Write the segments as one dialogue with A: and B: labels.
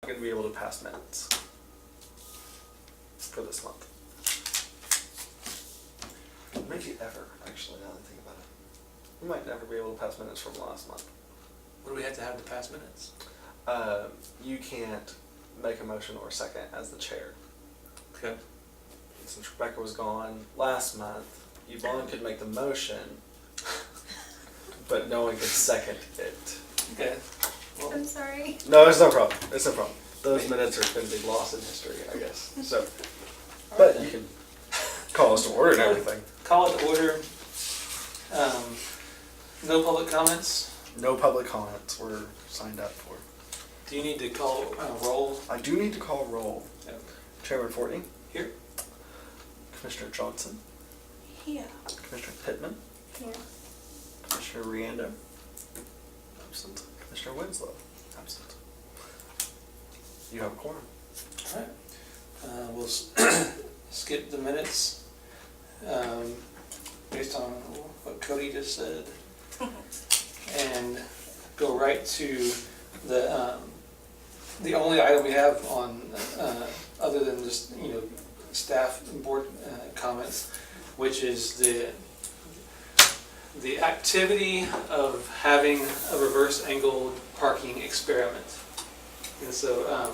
A: going to be able to pass minutes for this month. Maybe ever, actually, now that I think about it. We might never be able to pass minutes from last month.
B: What do we have to pass minutes?
A: You can't make a motion or second as the chair.
B: Okay.
A: Since Rebecca was gone last month, Yvonne could make the motion, but no one could second it.
B: Okay. Well,
C: I'm sorry.
A: No, it's no problem. It's no problem. Those minutes are going to be lost in history, I guess. So, but you can call us to order and everything.
B: call it to order. No public comments.
A: No public comments were signed up for.
B: Do you need to call roll?
A: I do need to call roll.
B: Yep.
A: Chairman Fortney,
B: Here.
A: Commissioner Johnson,
C: Here.
A: Commissioner Pittman,
C: Here.
A: Commissioner Riando, absent. Commissioner Winslow, absent. You have a quorum.
B: All right. We'll skip the minutes based on what Cody just said, and go right to the only item we have on other than just staff and board comments, which is the activity of having a reverse angled parking experiment. And so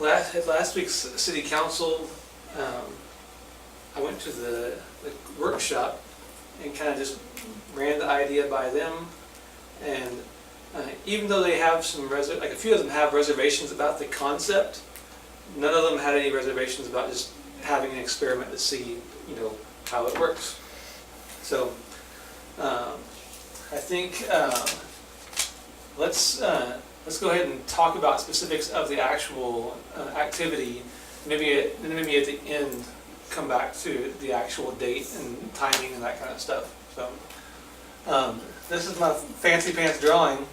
B: last week's city council, I went to the workshop and kind of just ran the idea by them, and even though they have some a few of them have reservations about the concept, none of them had any reservations about just having an experiment to see how it works. So I think let's go ahead and talk about specifics of the actual activity. Maybe at the end come back to the actual date and timing and that kind of stuff. So this is my fancy pants drawing.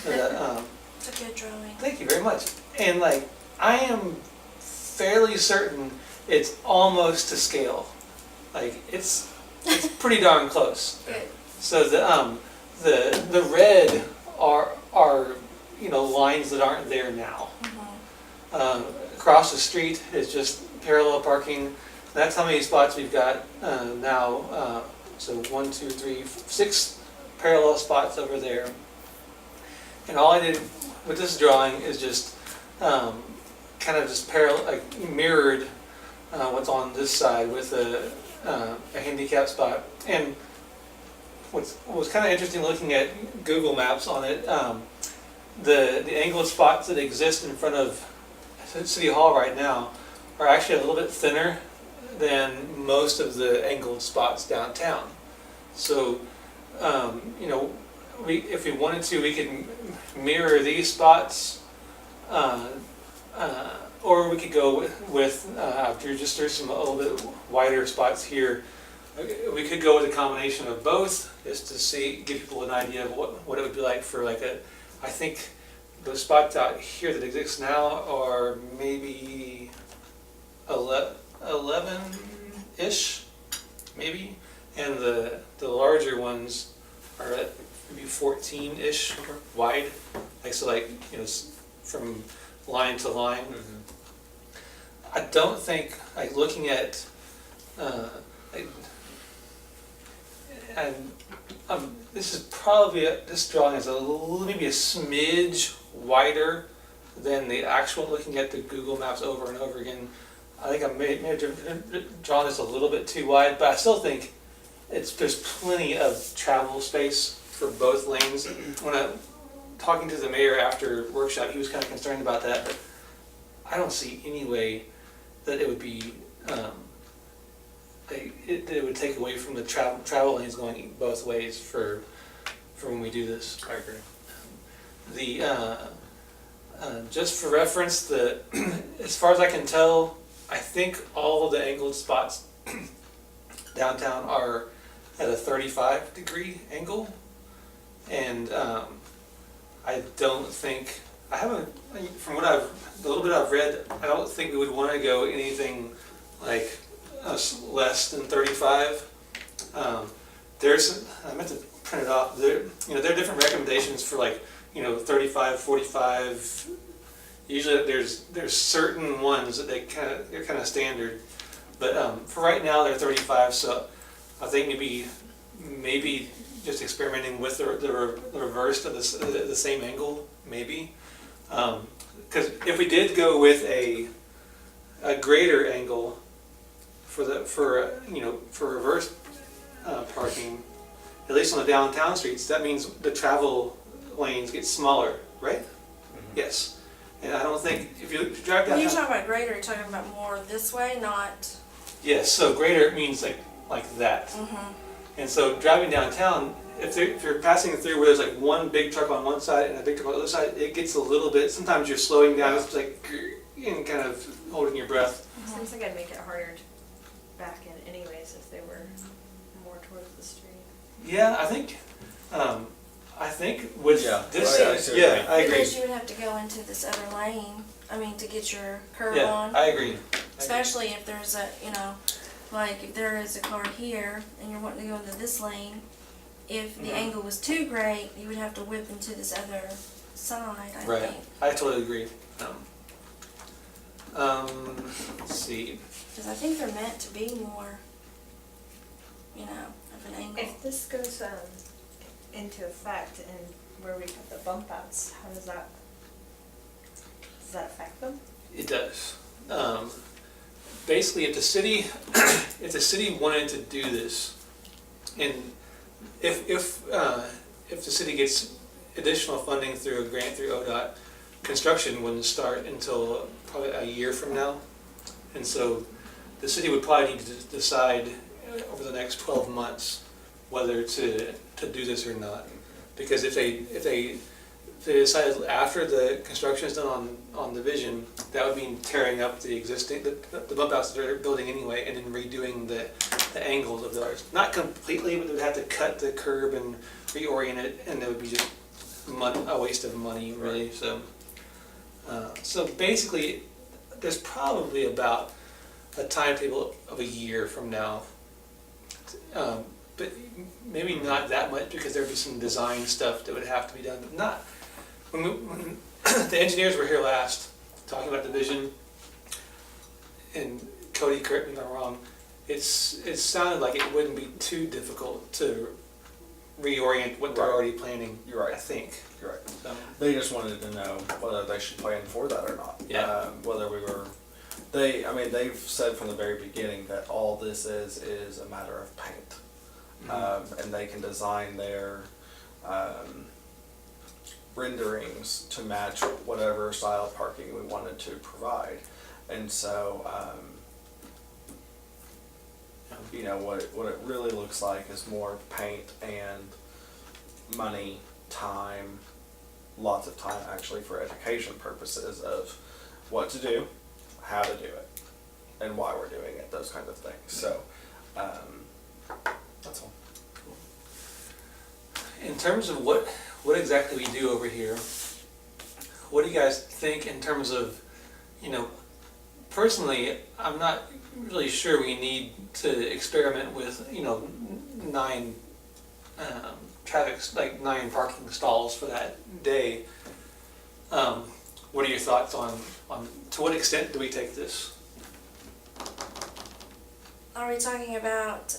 C: It's a good drawing.
B: Thank you very much. And I am fairly certain it's almost to scale. It's pretty darn close.
C: Good.
B: So the red are lines that aren't there now. Across the street is just parallel parking. That's how many spots we've got now. So 1, 2, 3, 6 parallel spots over there. And all I did with this drawing is just kind of just mirrored what's on this side with a handicap spot. And what was kind of interesting looking at Google Maps on it, the angled spots that exist in front of City Hall right now are actually a little bit thinner than most of the angled spots downtown. So, if we wanted to, we could mirror these spots, or we could go with there's some a little bit wider spots here. We could go with a combination of both, just to give people an idea of what it would be like for I think those spots out here that exist now are maybe 11-ish, maybe, and the larger ones are at maybe 14-ish wide. From line to line.
A: Mm-hmm.
B: I don't think looking at this is probably this drawing is maybe a smidge wider than the actual. Looking at the Google Maps over and over again, I think I may have drawn this a little bit too wide, but I still think there's plenty of travel space for both lanes. When I'm talking to the mayor after workshop, he was kind of concerned about that, but I don't see any way that it would be it would take away from the travel lanes going both ways for when we do this.
A: I agree.
B: Just for reference, as far as I can tell, I think all of the angled spots downtown are at a 35-degree angle, and I don't think from the little bit I've read, I don't think we would want to go anything like less than 35. I meant to print it off. There are different recommendations for 35, 45. Usually there's certain ones that they're kind of standard, but for right now they're 35. So I think maybe just experimenting with the reverse of the same angle, maybe. Because if we did go with a greater angle for reverse parking, at least on the downtown streets, that means the travel lanes get smaller, right?
A: Mm-hmm.
B: Yes. And I don't think if you drive
C: When
B: downtown.
C: you're talking about greater, you're talking about more this way, not.
B: Yes. So greater means like that.
C: Mm-hmm.
B: And so driving downtown, if you're passing through where there's like one big truck on one side and a big truck on the other side, it gets a little bit. Sometimes you're slowing down, it's like and kind of holding your breath.
D: Seems like I'd make it harder to back in anyways if they were more towards the street.
B: Yeah, I think with this,
A: I see what you mean.
B: I agree.
C: Because you would have to go into this other lane, to get your curve
B: Yeah,
C: on.
B: I agree.
C: Especially if there's like if there is a car here and you're wanting to go into this lane, if the angle was too great, you would have to whip into this other side, I
B: Right.
C: think.
B: I totally agree. Let's see.
C: Because I think they're meant to be more, of an angle.
D: If this goes into effect and where we have the bump outs, how does that affect them?
B: It does. Basically, if the city wanted to do this, and if the city gets additional funding through a grant through ODOT, construction wouldn't start until probably a year from now, and so the city would probably need to decide over the next 12 months whether to do this or not, because if they decided after the construction is done on Division, that would mean tearing up the existing the bump outs that they're building anyway, and then redoing the angles of those. Not completely, but they would have to cut the curb and reorient it, and it would be just a waste of money, really. So basically, there's probably about a timetable of a year from now, but maybe not that much, because there would be some design stuff that would have to be done, but not. When the engineers were here last, talking about Division, and Cody, correct me if I'm wrong, it sounded like it wouldn't be too difficult to reorient what they're already planning.
A: You're right.
B: I think.
A: You're right.
B: So,
A: They just wanted to know whether they should plan for that or not.
B: Yeah.
A: Whether we were, they've said from the very beginning that all this is a matter of paint. And they can design their renderings to match whatever style of parking we wanted to provide. And so, what it really looks like is more paint and money, time, lots of time actually for education purposes of what to do, how to do it, and why we're doing it, those kinds of things. So, that's all.
B: in terms of what exactly we do over here, what do you guys think in terms of, personally, I'm not really sure we need to experiment with, 9 9 parking stalls for that day. What are your thoughts on to what extent do we take this?
C: Are we talking about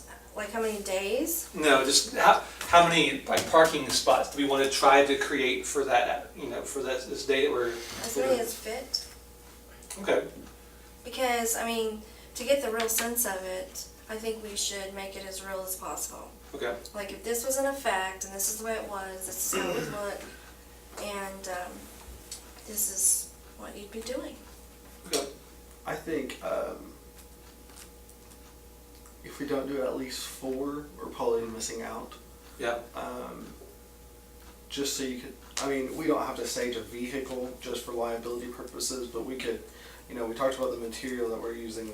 C: how many days?
B: No, just how many parking spots do we want to try to create for that, for this day that we're.
C: As many as fit?
B: Okay.
C: Because, to get the real sense of it, I think we should make it as real as possible.
B: Okay.
C: Like, if this was an effect, and this is the way it was, this is how it would look, and this is what you'd be doing.
B: Okay.
E: I think if we don't do at least 4, we're probably missing out.
B: Yeah.
E: Just so you could, we don't have to stage a vehicle just for liability purposes, but we could, we talked about the material that we're using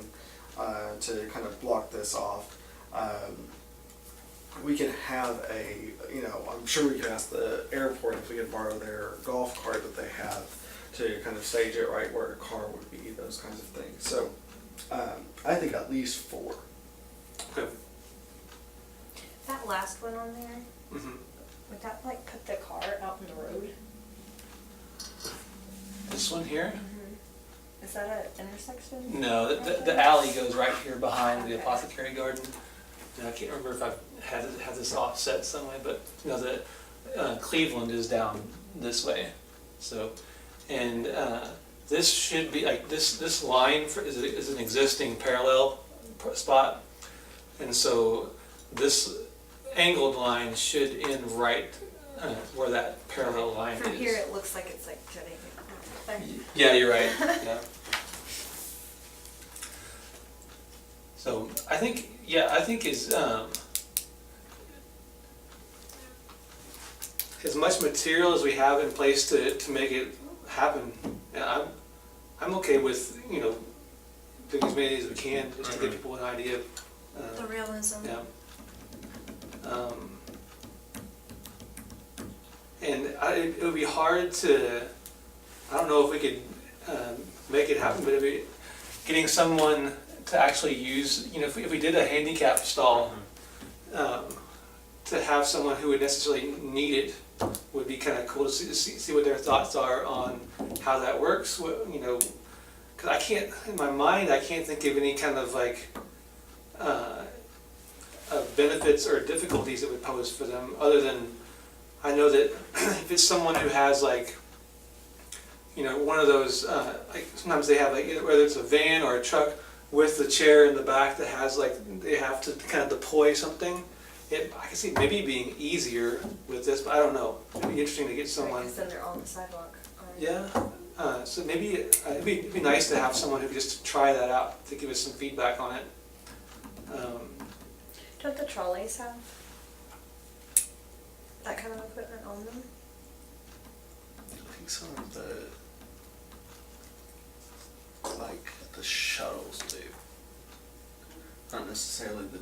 E: to kind of block this off. We could have I'm sure we could ask the airport if we could borrow their golf cart that they have to kind of stage it right where a car would be, those kinds of things. So I think at least 4.
B: Okay.
D: That last one on there,
B: Mm-hmm.
D: would that put the car out in the road?
B: This one here?
D: Is that an intersection?
B: No, the alley goes right here behind the apothecary garden. And I can't remember if I've had this offset some way, but you know, the Cleveland is down this way. So, and this should be like this line is an existing parallel spot, and so this angled line should end right where that parallel line
D: From
B: is.
D: here, it looks like it's like jutting there.
B: Yeah, you're right. Yeah. So I think is as much material as we have in place to make it happen. Yeah, I'm okay with, you know, doing as many as we can just to give people an idea of
C: The realism.
B: yeah. And it would be hard to, I don't know if we could make it happen, but it'd be getting someone to actually use, you know, if we did a handicap stall, to have someone who would necessarily need it would be kind of cool to see what their thoughts are on how that works, you know, because I can't, in my mind, I can't think of any kind of like benefits or difficulties that would pose for them, other than I know that if it's someone who has like, you know, one of those, like sometimes they have like, whether it's a van or a truck with the chair in the back that has like, they have to kind of deploy something. I can see maybe being easier with this, but I don't know. It'd be interesting to get someone.
D: Because then they're on the sidewalk.
B: Yeah, so maybe it'd be nice to have someone who could just try that out, to give us some feedback on it.
D: Don't the trolleys have that kind of equipment on them?
E: I think some of the, like, the shuttles do. Not necessarily the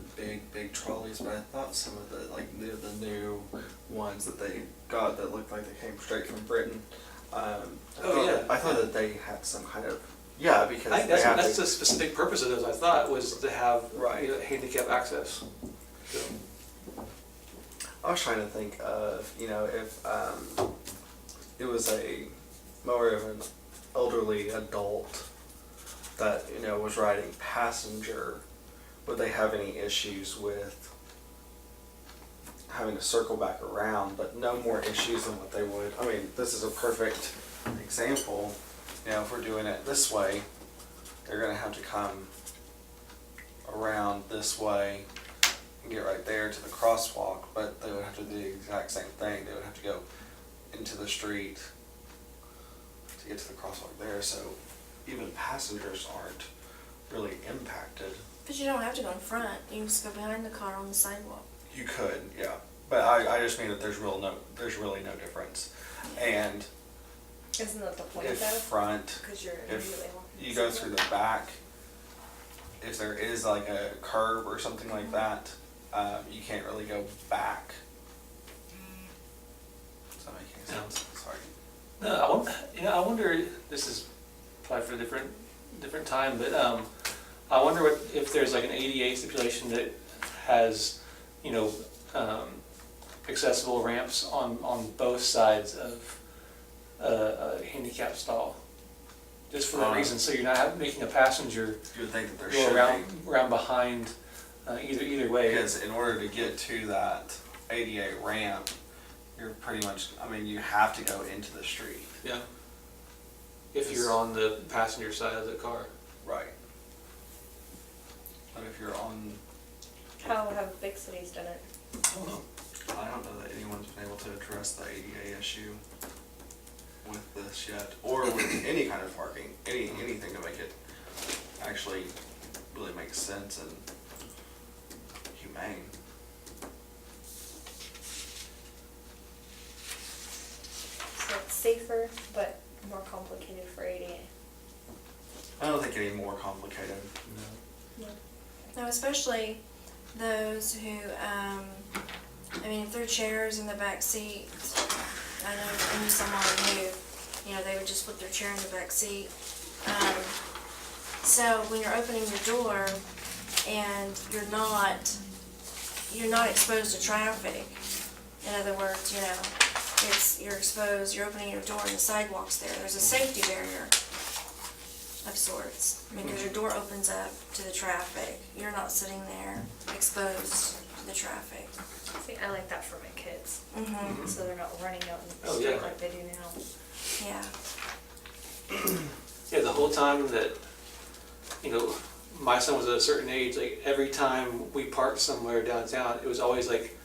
E: big trolleys, but I thought some of the, like, the new ones that they got that looked like they came straight from Britain. I thought that they had some kind of, yeah, because
B: I think
E: they have
B: that's
E: to,
B: the specific purpose of those, I thought, was to have
E: Right.
B: you know, handicap access. So,
E: I was trying to think of, you know, if it was more of an elderly adult that, you know, was riding passenger, would they have any issues with having to circle back around, but no more issues than what they would? I mean, this is a perfect example. You know, if we're doing it this way, they're gonna have to come around this way and get right there to the crosswalk, but they would have to do the exact same thing. They would have to go into the street to get to the crosswalk there, so even passengers aren't really impacted.
C: But you don't have to go in front. You can just go behind the car on the sidewalk.
E: You could, yeah, but I just mean that there's really no difference. And
D: Isn't that the point
E: if
D: though?
E: front,
D: Because you're
E: if
D: immediately walking.
E: you go through the back, if there is like a curb or something like that, you can't really go back. Does that make any sense? Sorry.
B: no, I wonder. This is probably for a different time, but I wonder if there's like an ADA stipulation that has, you know, accessible ramps on both sides of a handicap stall, just for that reason. So you're not making a passenger
E: You would think that there
B: go
E: should be.
B: around behind either way.
E: Because in order to get to that ADA ramp, you're pretty much, I mean, you have to go into the street.
B: Yeah. If you're on the passenger side of the car.
E: Right. But if you're on,
D: How have big cities done it?
B: I don't know.
E: I don't know that anyone's been able to address the ADA issue with this yet, or with any kind of parking, anything to make it actually really make sense and humane.
D: So it's safer, but more complicated for ADA.
E: I don't think any more complicated.
B: No.
C: No, especially those who, I mean, if there are chairs in the back seat, I know I knew someone who, you know, they would just put their chair in the back seat. So when you're opening your door and you're not exposed to traffic, in other words, you know, you're exposed, you're opening your door and the sidewalk's there. There's a safety barrier of sorts. I mean, because your door opens up to the traffic. You're not sitting there exposed to the traffic.
D: See, I like that for my kids,
C: Mm-hmm.
D: so they're not running out in the
B: Oh,
D: street
B: yeah.
D: like they do now.
C: Yeah.
B: Yeah, the whole time that, you know, my son was at a certain age, like every time we parked somewhere downtown, it was always like,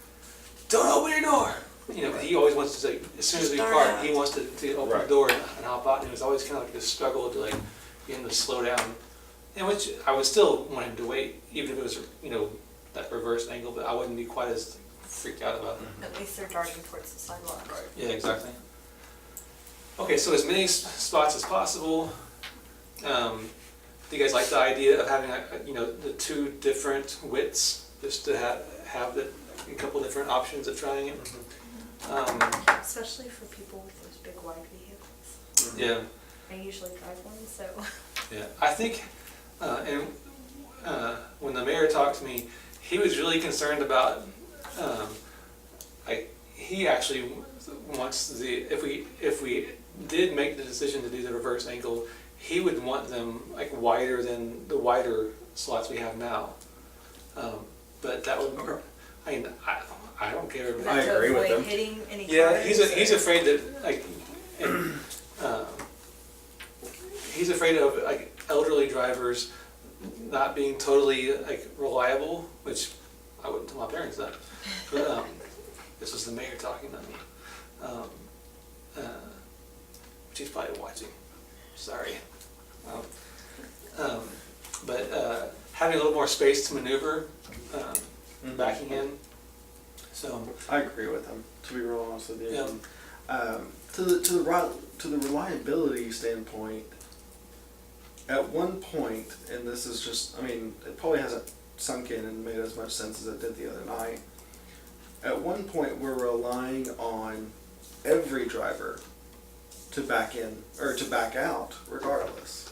B: don't open your door. You know, he always wants to, like, as soon as we
C: Start
B: park,
C: out.
B: he wants to open the
A: Right.
B: door and hop out, and it was always kind of like this struggle to like get him to slow down. And which I would still want him to wait, even if it was, you know, that reverse angle, but I wouldn't be quite as freaked out about it.
D: At least they're darting towards the sidewalk.
A: Right.
B: Yeah, exactly. Okay, so as many spots as possible. Do you guys like the idea of having, you know, the two different widths, just to have a couple different options of trying it?
D: Especially for people with those big wide vehicles.
B: Yeah,
D: I usually drive one, so.
B: yeah. I think, when the mayor talked to me, he was really concerned about, like, he actually wants if we did make the decision to do the reverse angle, he would want them like wider than the wider slots we have now. But that would,
A: Okay.
B: I mean, I don't care.
D: Is
A: I
D: that to
A: agree with
D: avoid
A: them.
D: hitting any
B: Yeah,
D: cars?
B: he's
D: or-
B: afraid that like, and, he's afraid of like elderly drivers not being totally like reliable, which I wouldn't tell my parents that. But this was the mayor talking to me. She's probably watching. Sorry. But having a little more space to maneuver, backing in. So
E: I agree with him, to be real honest with you.
B: Yeah.
E: To the reliability standpoint, at one point, and this is just, I mean, it probably hasn't sunk in and made as much sense as it did the other night. At one point, we're relying on every driver to back in, or to back out regardless,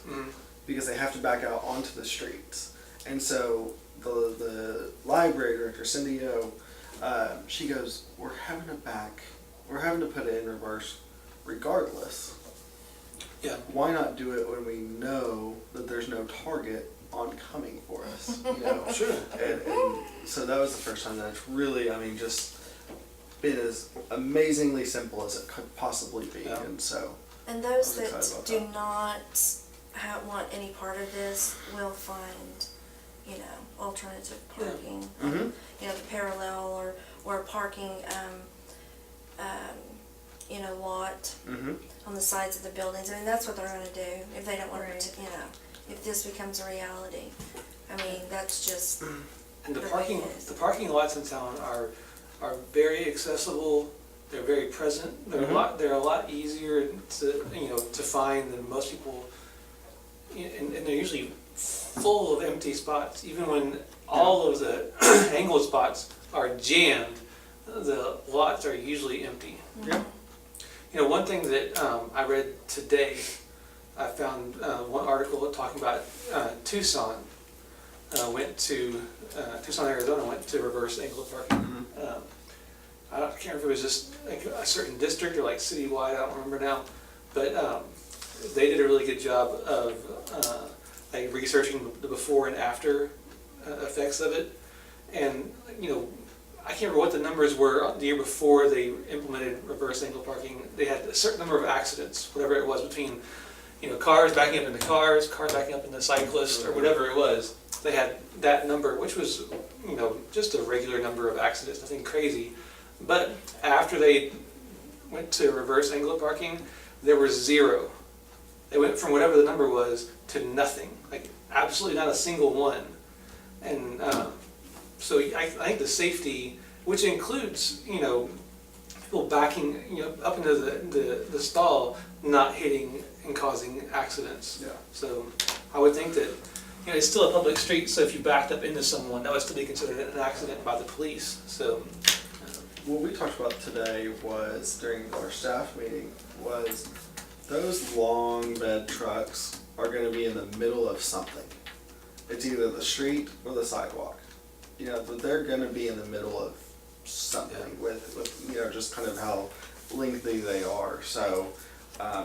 E: because they have to back out onto the streets. And so the library director, Cindy O, she goes, we're having to put it in reverse regardless.
B: yeah,
E: Why not do it when we know that there's no target oncoming for us, you know?
B: sure.
E: And so that was the first time that it's really, I mean, just been as amazingly simple as it could possibly be,
B: Yeah.
E: and so.
C: And those
E: I was excited
C: that
E: about
C: do
E: that.
C: not want any part of this will find, you know, alternative parking.
E: Mhm.
C: You know, the parallel or parking, you know, lot
E: Mm-hmm.
C: on the sides of the buildings. I mean, that's what they're gonna do if they don't want
D: Right.
C: to, you know, if this becomes a reality. I mean, that's just,
B: And the
C: The
B: parking,
C: way it is.
B: the parking lots in town are very accessible. They're very present. They're a lot easier to, you know, to find than most people. And they're usually full of empty spots. Even when all of the angled spots are jammed, the lots are usually empty.
E: Yeah.
B: You know, one thing that I read today, I found one article talking about Tucson. Tucson, Arizona went to reverse angle parking. I can't remember if it was just like a certain district or like citywide, I don't remember now. But they did a really good job of like researching the before and after effects of it. And, you know, I can't remember what the numbers were the year before they implemented reverse angle parking. They had a certain number of accidents, whatever it was, between, you know, cars backing up into cars backing up into cyclists, or whatever it was. They had that number, which was, you know, just a regular number of accidents, nothing crazy. But after they went to reverse angle parking, there was zero. They went from whatever the number was to nothing, like absolutely not a single one. And so I think the safety, which includes, you know, people backing, you know, up into the stall, not hitting and causing accidents.
E: Yeah.
B: So I would think that, you know, it's still a public street, so if you backed up into someone, that would still be considered an accident by the police. So
E: What we talked about today was, during our staff meeting, was those long bed trucks are gonna be in the middle of something. It's either the street or the sidewalk. You know, but they're gonna be in the middle of something with, you know, just kind of how lengthy they are. So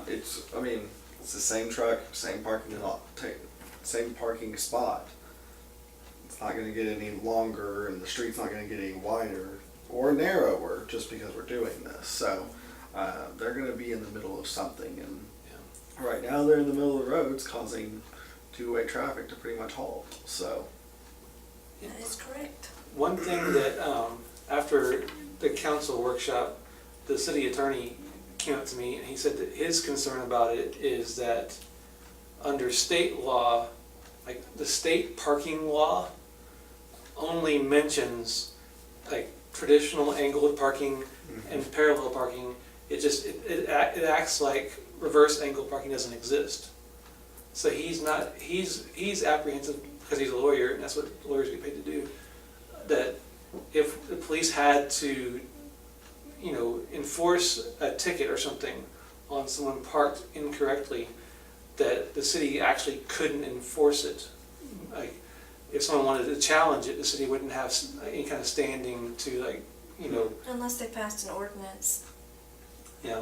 E: it's the same truck, same parking lot, same parking spot. It's not going to get any longer, and the street's not going to get any wider or narrower just because we're doing this. So they're going to be in the middle of something, and right now they're in the middle of the roads, causing two-way traffic to pretty much halt. So
C: That is correct.
B: One thing that, after the council workshop, the city attorney came up to me and he said that his concern about it is that under state law, like the state parking law only mentions like traditional angled parking and parallel parking. It acts like reverse angled parking doesn't exist. So he's apprehensive because he's a lawyer, and that's what lawyers get paid to do, that if the police had to, enforce a ticket or something on someone parked incorrectly, that the city actually couldn't enforce it. Like, if someone wanted to challenge it, the city wouldn't have any kind of standing to,
C: Unless they passed an ordinance.
B: and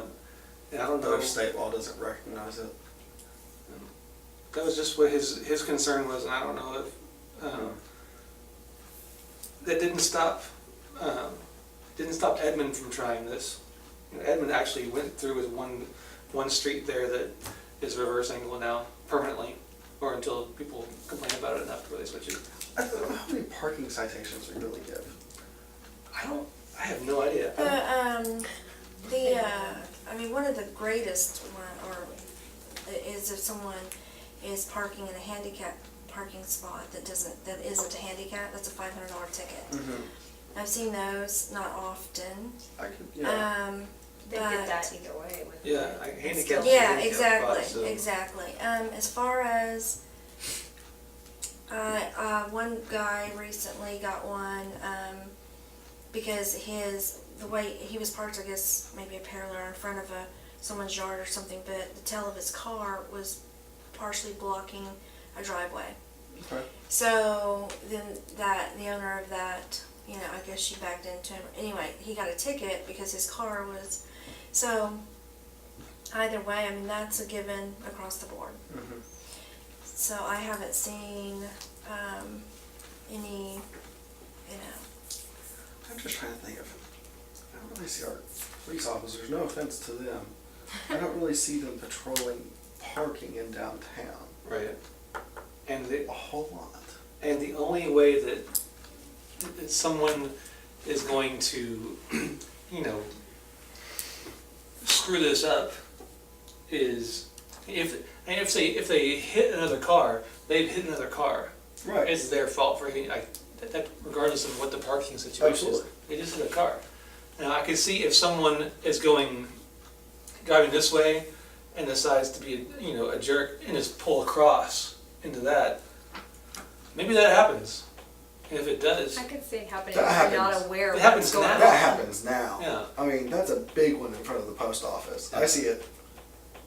B: I don't know.
E: their state law doesn't recognize it.
B: That was just what his concern was, and I don't know if that didn't stop Edmund from trying this. Edmund actually went through with one street there that is reverse angle now permanently, or until people complain about it enough to really switch it.
E: I don't know how many parking citations we really give.
B: I have no idea.
C: One of the greatest is if someone is parking in a handicap parking spot that isn't a handicap, that's a $500 ticket. I've seen those, not often.
D: They get that either way.
B: Handicap.
C: Yeah, exactly,
B: spot, so.
C: exactly. As far as, one guy recently got one, because the way he was parked, I guess, maybe a parallel in front of someone's yard or something, but the tail of his car was partially blocking a driveway.
E: Okay.
C: So then the owner of that, I guess she backed into him. Anyway, he got a ticket because his car was, so either way, that's a given across the board. So I haven't seen any,
E: I'm just trying to think of, I don't really see our police officers, no offense to them, I don't really see them patrolling parking in downtown
B: Right. And
E: a whole lot.
B: And the only way that someone is going to, screw this up is if they hit another car, they've hit another car.
E: Right.
B: It's their fault for hitting, that regardless of what the parking situation
E: Absolutely.
B: is. They just hit a car. Now I can see if someone is driving this way and decides to be a jerk and just pull across into that, maybe that happens. And if it does,
D: I could see it happening
E: That
D: if you're not
E: happens.
D: aware
B: It
D: of
B: happens
D: what's going
B: now.
D: on.
E: That happens now.
B: Yeah.
E: That's a big one in front of the post office. I see it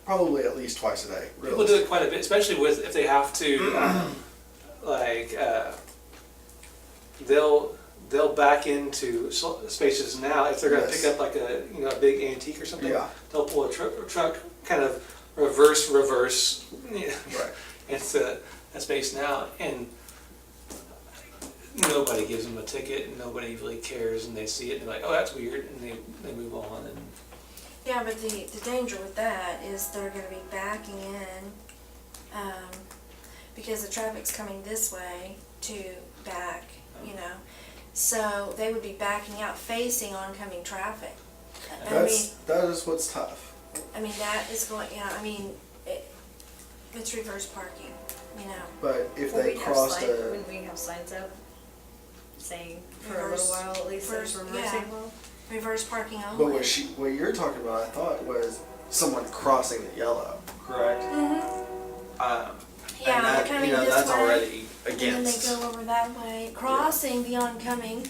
E: probably at least twice a day.
B: people do it quite a bit, especially if they have to, they'll back into spaces now if they're going to
E: Yes.
B: pick up like a big antique or something.
E: Yeah.
B: They'll pull a truck kind of reverse
E: Right.
B: into that space now, and nobody gives them a ticket, and nobody really cares, and they see it and they're like, oh, that's weird, and they move on. And
C: Yeah, but the danger with that is they're gonna be backing in, because the traffic's coming this way to back, so they would be backing out facing oncoming traffic.
E: That is what's tough.
C: That is going, it's reverse parking,
E: But if
D: Will
E: they
D: we have
E: crossed
D: When we have signs up saying for a
C: Reverse-
D: little while at least there's
C: reverse-
D: reversing
C: yeah.
D: law?
C: reverse parking
E: but
C: only.
E: what you're talking about, I thought, was someone crossing the yellow, correct?
C: Yeah,
E: and that,
C: they're coming this
E: that's
C: way,
E: already
C: and then they
E: against.
C: go over that way, crossing the oncoming.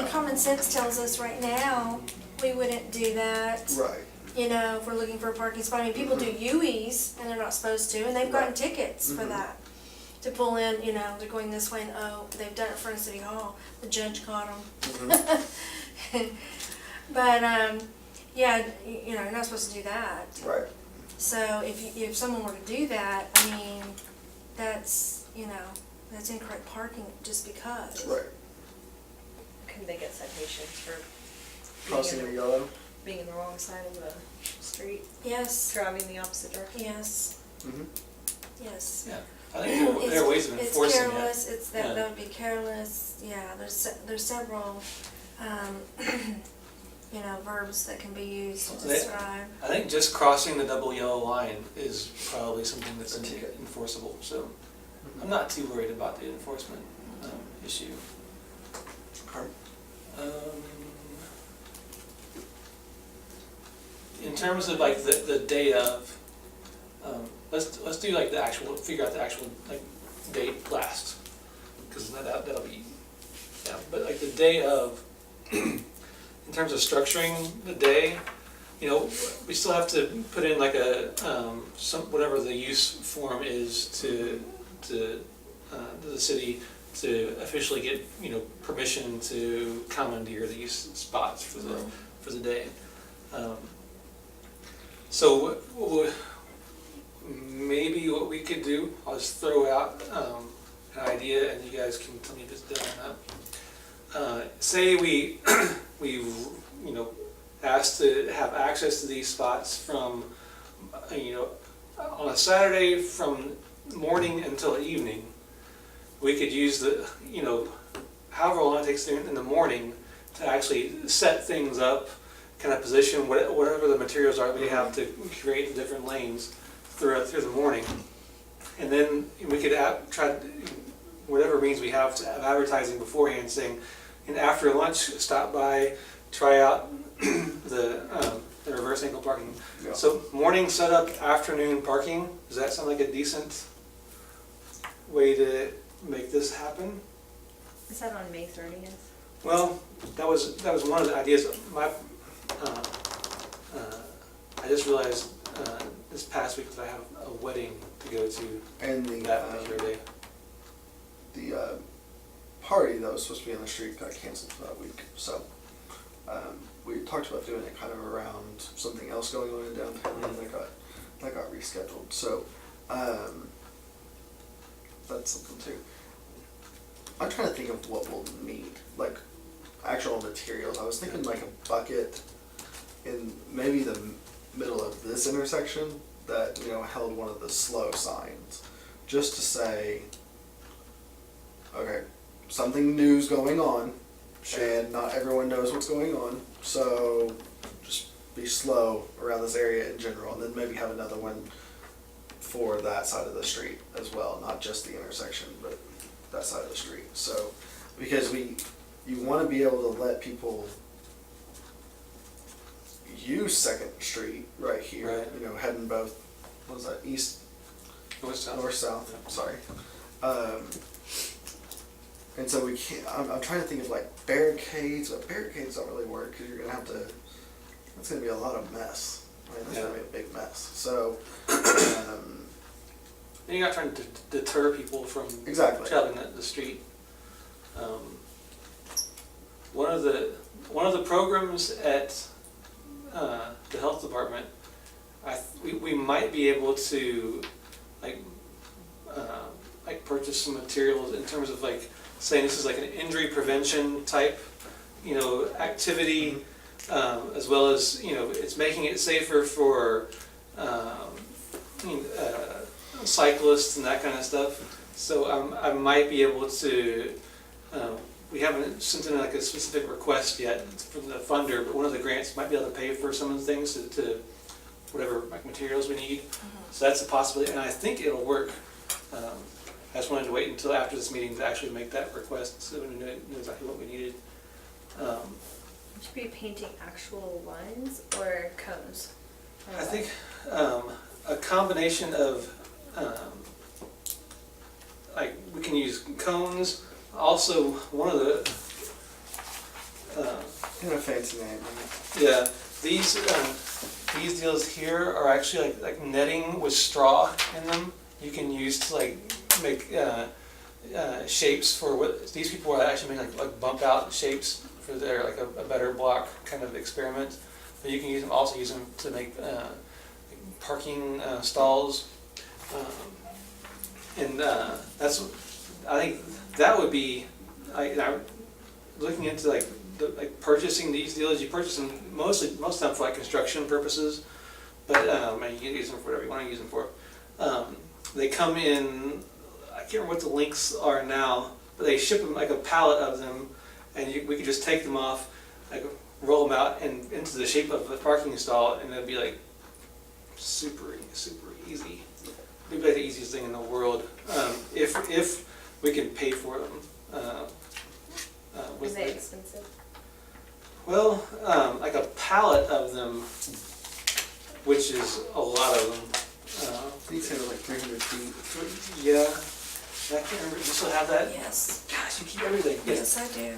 C: Common sense tells us right now, we wouldn't do that.
E: Right.
C: If we're looking for a parking spot. People do UEs and they're not supposed to, and they've gotten tickets for that. To pull in, they're going this way and they've done it in front of City Hall. The judge caught them. But, Yeah, you know, you're not supposed to do that.
E: Right.
C: So if someone were to do that, I mean, that's, you know, that's incorrect parking just because.
E: Right.
D: Can they get citations for
E: Crossing the yellow.
D: being in the wrong side of the street,
C: Yes,
D: driving the opposite direction?
C: yes,
E: Mm-hmm.
C: yes.
B: Yeah, I think there are ways of enforcing
C: It's
B: it.
C: careless, it's
B: Yeah.
C: that would be careless, yeah, there's several, you know, verbs that can be used to
B: They-
C: describe.
B: I think just crossing the double yellow line is probably something that's
E: A ticket.
B: enforceable, so I'm not too worried about the enforcement issue. In terms of like the day of, let's do like the actual, figure out the actual like date last, because that'll be, yeah, but like the day of, in terms of structuring the day, you know, we still have to put in like a, whatever the use form is to the city to officially get, you know, permission to commandeer these spots for the day. So maybe what we could do, I'll just throw out an idea and you guys can tell me if it's done or not. Say we, you know, asked to have access to these spots from, you know, on a Saturday from morning until evening. We could use the, you know, however long it takes in the morning to actually set things up, kind of position whatever the materials are we have to create the different lanes through the morning. And then we could try whatever means we have to have advertising beforehand saying, and after lunch, stop by, try out the reverse angle parking.
E: Yeah.
B: So morning setup, afternoon parking, does that sound like a decent way to make this happen?
D: Is that on May 30th?
B: Well, that was one of the ideas. I just realized this past week that I have a wedding to go to
E: And
B: that particular day.
E: the party that was supposed to be on the street got canceled for that week. So we talked about doing it kind of around something else going on in downtown, and that got rescheduled. So that's something too. I'm trying to think of what we'll need, like actual materials. I was thinking like a bucket in maybe the middle of this intersection that, you know, held one of the slow signs, just to say, okay, something new's going on, and not everyone knows what's going on, so just be slow around this area in general, and then maybe have another one for that side of the street as well, not just the intersection, but that side of the street. So, because you want to be able to let people use Second Street right here,
B: Right.
E: you know, heading both, what was that, east,
B: North-south.
E: north-south, sorry. And so we can't, I'm trying to think of like barricades, but barricades don't really work, because you're going to have to, it's going to be a lot of mess. I mean, that's going to be a big mess. So,
B: And you're not trying to deter people from
E: exactly.
B: traveling the street. One of the programs at the health department, we might be able to like purchase some materials in terms of like saying this is like an injury prevention type, you know, activity, as well as, you know, it's making it safer for cyclists and that kind of stuff. So I might be able to, we haven't sent in like a specific request yet from the funder, but one of the grants might be able to pay for some of the things to whatever like materials we need. So that's a possibility, and I think it'll work. I just wanted to wait until after this meeting to actually make that request so we knew exactly what we needed.
D: Would you be painting actual lines or cones? Or
B: I
D: what?
B: think a combination of like we can use cones. Also, one of the
E: In a fancy name.
B: yeah, these deals here are actually like netting with straw in them. You can use to like make shapes for what these people are actually making like bump out shapes for their like a better block kind of experiment. But you can also use them to make parking stalls. And that's, I think that would be, looking into like purchasing these deals. You purchase them most of the time for like construction purposes, but and you can use them for whatever you want to use them for. They come in, I can't remember what the lengths are now, but they ship them like a pallet of them, and we could just take them off, like roll them out and into the shape of a parking stall, and it'd be like super easy. It'd be like the easiest thing in the world, if we can pay for them.
D: Is they expensive?
B: Well, like a pallet of them, which is a lot of them.
E: You said it was like 300 feet.
B: Yeah, I can't remember. You still have that?
C: Yes,
B: Gosh, you keep everything.
C: yes, I do.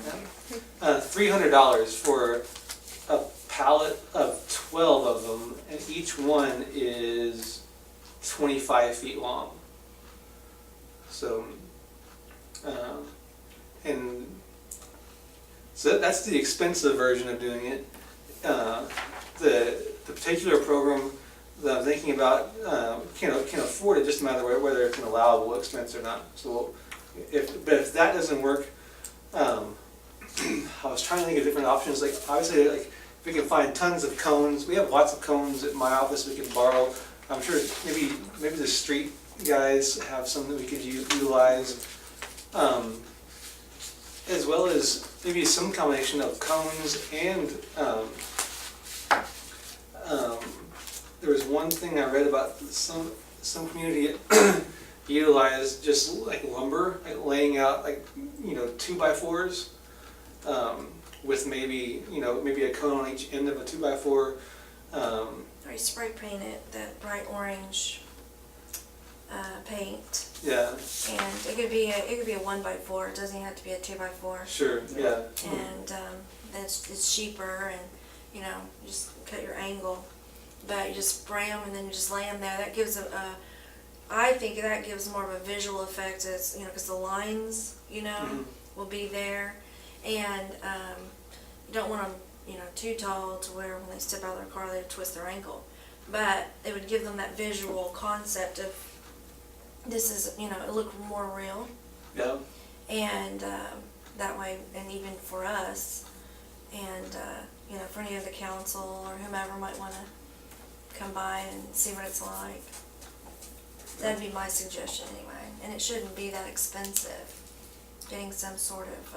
B: $300 for a pallet of 12 of them, and each one is 25 feet long. So, and so that's the expensive version of doing it. The particular program that I'm thinking about can afford it, just a matter of whether it's an allowable expense or not. So, if that doesn't work, I was trying to think of different options. Like obviously, like if we can find tons of cones, we have lots of cones at my office we can borrow. I'm sure maybe the street guys have some that we could utilize, as well as maybe some combination of cones and there was one thing I read about some community utilized just like lumber, like laying out like 2x4s with maybe a cone on each end of a 2x4.
C: Or you spray paint it that bright orange paint,
B: Yeah,
C: and it could be a 1x4. It doesn't even have to be a 2x4.
B: sure. Yeah.
C: And then it's cheaper, and you just cut your angle, but you just spray them and then you just lay them there. That gives I think that gives more of a visual effect, as because the lines will be there, and you don't want them too tall to where when they step out of their car they twist their ankle, but it would give them that visual concept of this is it look more real.
B: Yeah.
C: And that way, and even for us, and for any of the council or whomever might want to come by and see what it's like. That'd be my suggestion anyway, and it shouldn't be that expensive. Getting some sort of,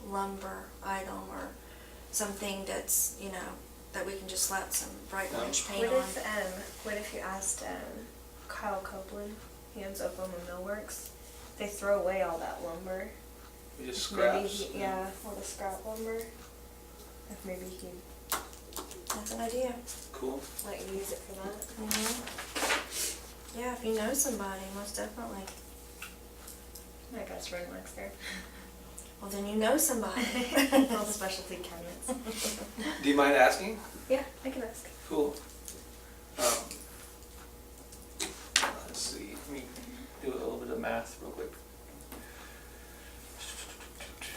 C: lumber item or something that's, that we can just slap some bright orange paint on.
D: What if you asked Kyle Copeland, he owns Oklahoma Millworks, they throw away all that lumber.
B: You just
D: Maybe
B: scraps.
D: all the scrap lumber. If maybe he
C: That's an idea.
B: Cool.
D: use it for that.
C: Mm-hmm. Yeah, if you know somebody, most definitely.
D: I guess Ren works there.
C: Well, then you know somebody.
D: All the specialty cabinets.
B: Do you mind asking?
D: Yeah, I can ask.
B: Cool. Let's see. Let me do a little bit of math real quick.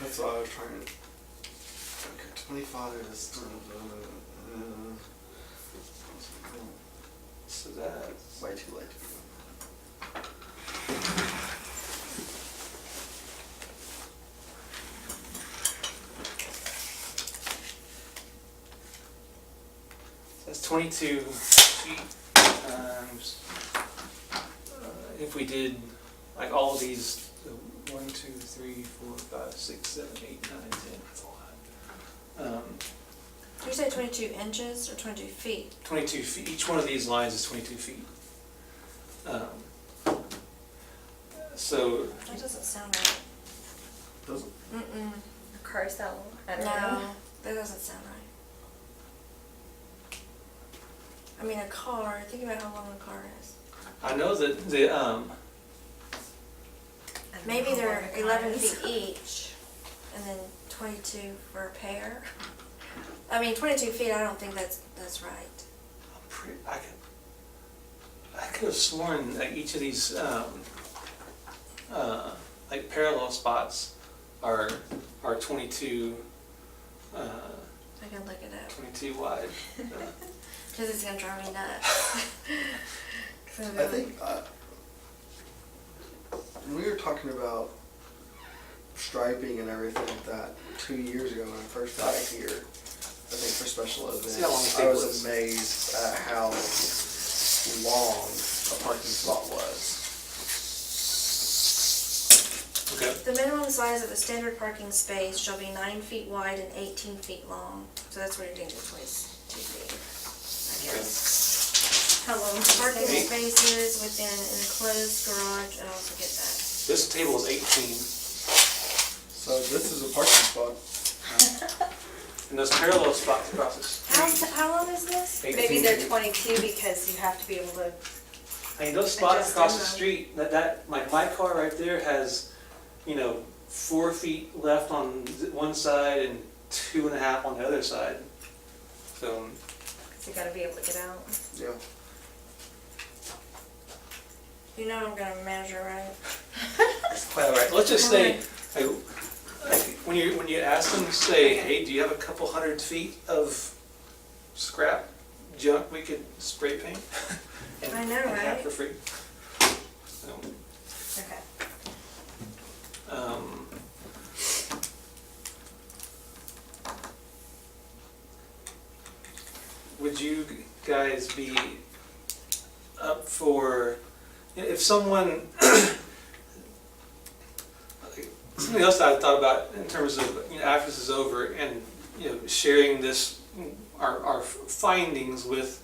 E: That's what I was trying. Okay, 25 is.
B: So that's
E: Way too late to do
B: that's 22 feet times. If we did like all of these, 1, 2, 3, 4, 5, 6, 7, 8, 9, 10. That's a lot.
C: Did you say 22 inches or 22 feet?
B: 22 feet. Each one of these lines is 22 feet. So
C: That doesn't sound right.
E: Does it?
C: Mm-mm.
D: A car cell. I don't
C: No,
D: know.
C: that doesn't sound right. I mean, a car, think about how long a car is.
B: I know that the
D: I don't
C: Maybe
D: know
C: they're
D: what a car
C: 11
D: is.
C: feet each, and then 22 for a pair. I mean, 22 feet, I don't think that's right.
B: I could have sworn that each of these like parallel spots are 22.
C: I can look it up,
B: 22 wide.
C: cause it's gonna drive me nuts.
E: I think, when we were talking about striping and everything like that 2 years ago when I first got here, I think for special
B: See how long
E: events,
B: the
E: I
B: table
E: was
B: is.
E: amazed at how long a parking spot was.
B: Okay.
C: The minimum size of a standard parking space shall be 9 feet wide and 18 feet long, so that's what you're doing, 22 feet, I guess.
D: How long?
C: Parking
B: Eight.
C: spaces within an enclosed garage, and I'll forget that.
B: This table is 18,
E: So this is a parking spot.
B: and there's parallel spots across this.
C: How long is this?
B: 18.
D: Maybe they're 22 because you have to be able to.
B: I mean, those spots
D: Adjust
B: across
D: them,
B: the
D: though.
B: street, my car right there has, 4 feet left on one side and 2.5 on the other side. So,
D: You gotta be able to get out.
E: Yeah.
C: You know I'm gonna measure, right?
B: well, right, let's just say, like, when you ask them, say, hey, do you have a couple 100 feet of scrap junk we could spray paint? and-
C: I know,
B: and have
C: right?
B: for free. So,
D: Okay.
B: Would you guys be up for, if someone, something else that I thought about in terms of, after this is over and, sharing this, our findings with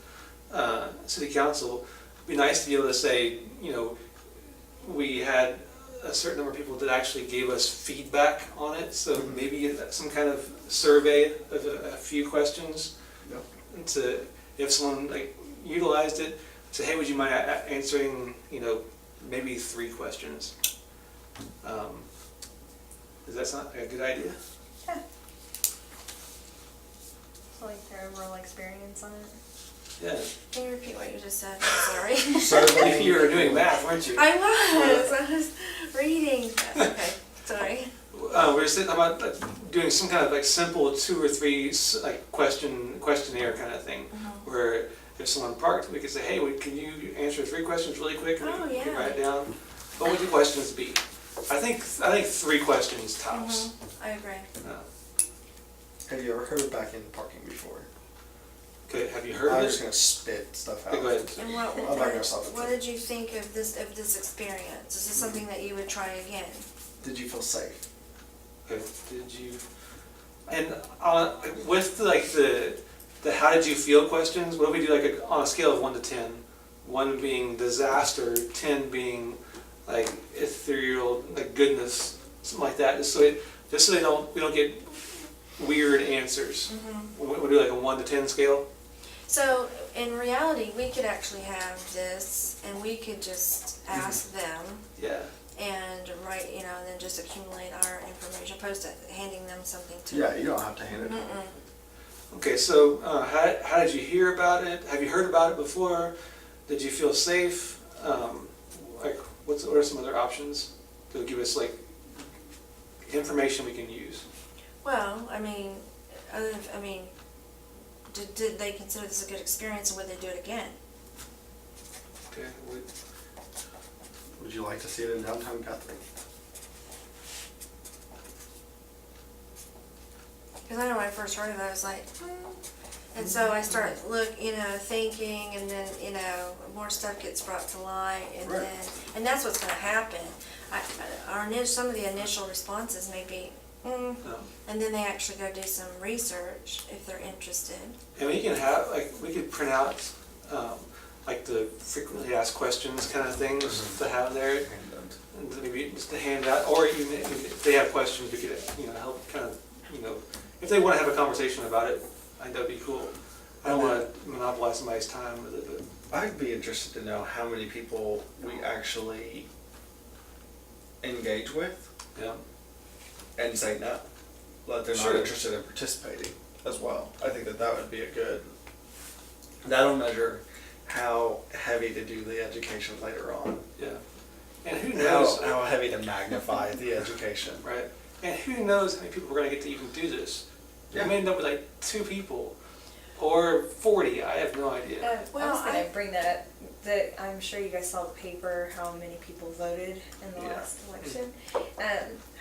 B: city council, it'd be nice to be able to say, we had a certain number of people that actually gave us feedback on it, so
E: Mhm.
B: maybe some kind of survey of a few questions.
E: Yep.
B: To, if someone like utilized it, say, hey, would you mind answering, maybe 3 questions? Does that sound like a good idea?
D: Yeah. So like their overall experience on it.
B: Yeah.
C: Can you repeat what you just said? I'm sorry.
E: Surveying
B: You were doing math, weren't you?
C: I was reading. That's okay, sorry.
B: We're just thinking about doing some kind of like simple 2 or 3 like questionnaire kind of thing, where if someone parked, we could say, hey, can you answer 3 questions really quick, and
C: Oh,
B: we can
C: yeah.
B: write it down. What would the questions be? I think 3 questions tops.
C: I agree.
E: Have you ever heard of back-end parking before?
B: Okay, have you heard
E: I'm
B: of
E: just
B: it?
E: gonna spit stuff out.
B: Okay, go ahead.
C: And
E: I'm not gonna stop it.
C: what did you think of this experience? Is this something that you would try again?
E: Did you feel safe?
B: Okay, did you, and with like the how did you feel questions, what if we do like on a scale of 1 to 10, 1 being disaster, 10 being like ethereal, like goodness, something like that, just so we don't get weird answers. We'll do like a 1 to 10 scale.
C: So in reality, we could actually have this, and we could just ask them
B: Yeah.
C: and write, and then just accumulate our information, opposed to handing them something to.
E: Yeah, you don't have to hand it.
C: Mm-mm.
B: Okay, so how did you hear about it? Have you heard about it before? Did you feel safe? Like, what are some other options that would give us like information we can use?
C: Well, did they consider this a good experience, and would they do it again?
B: Okay.
E: Would you like to see it in downtown Guthrie?
C: Because I know when I first heard of it, I was like, And so I start thinking, and then, more stuff gets brought to light, and
E: Right.
C: and that's what's gonna happen. Some of the initial responses may be,
B: No.
C: and then they actually go do some research if they're interested.
B: And we can have, we could print out, like the frequently asked questions kind of things to have there, and maybe just to hand out, or even if they have questions, we could, help kind of, if they want to have a conversation about it, I think that'd be cool. I don't want to monopolize somebody's time with it, but.
E: I'd be interested to know how many people we actually engage with
B: Yeah.
E: and say no, that they're
B: Sure.
E: not interested in participating as well. I think that would be a good, that'll measure how heavy to do the education later on.
B: Yeah. And who knows,
E: How heavy to magnify the education.
B: right? And who knows how many people we're going to get to even do this. We
E: Yeah.
B: may end up with like 2 people or 40. I have no idea.
D: I
C: Well,
D: was gonna
C: I-
D: bring that up, that I'm sure you guys saw the paper, how many people voted in the
A: Yeah.
D: last election.